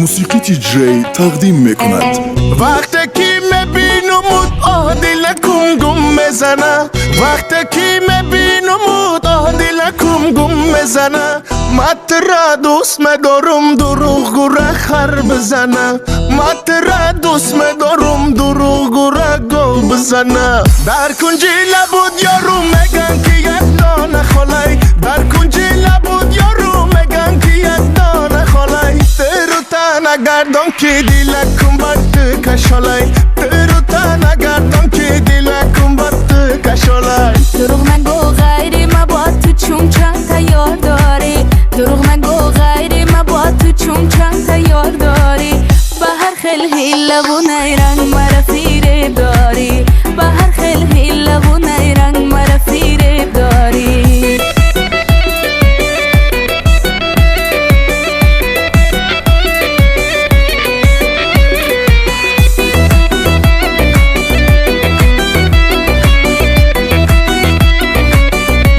موسیقی دی تقدیم میکند. وقتی که میبینمت دلکم گم میزنه، وقتی که میبینمت دلکم گم میزنه. متر دوست میدارم دروغ را خر بزنه، متر دوست میدارم دروغ را گل بزنه. در کنج لبود یارو میگن که یک دانه خالای، در کنج لبود یارو میگن که یک دانه خالای. تیرو تنه گردم که دلکم بد کشالای، تیرو تنه گردم که دلکم بد کشالای. دروغ نگو غیری ما با تو چون چند تا یار داری، دروغ نگو غیری ما با تو چون چند تا یار داری. به هر خیل هیله و نیرنگ مرا فریب داری، به هر خیل هیله و نیرنگ مرا فریب داری.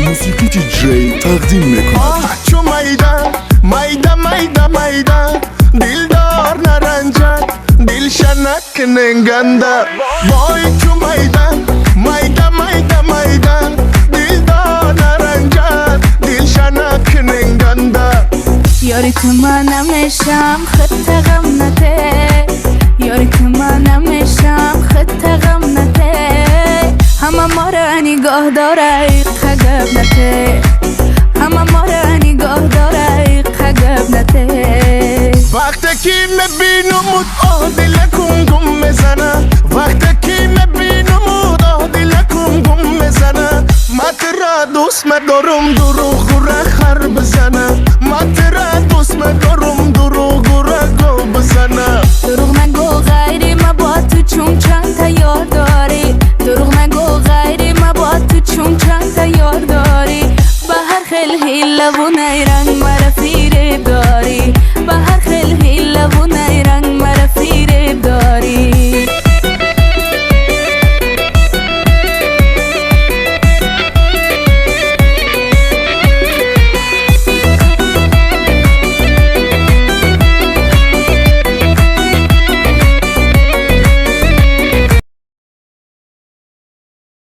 موسیقی دی تقدیم میکند. چو میدان میدان میدان میدان دلدار نرنجد دل شنک ننگنده. وای چو میدان میدان میدان میدان دلدار نرنجد دل شنک ننگنده. یاری تو من نمیشم خط غم نده، یاری تو من نمیشم خط غم نده. همه ما را نگاه داره خگب نده، همه ما را نگاه داره خگب نده. وقتی که میبینمت دلکم گم میزنه، وقتی که میبینمت دلکم گم میزنه. متر دوست میدارم دروغ را خر بزنه، متر دوست میدارم دروغ را گل بزنه. دروغ نگو غیری ما با تو چون چند تا یار داری، دروغ نگو غیری ما با تو چون چند تا یار داری. به هر خیل هیله و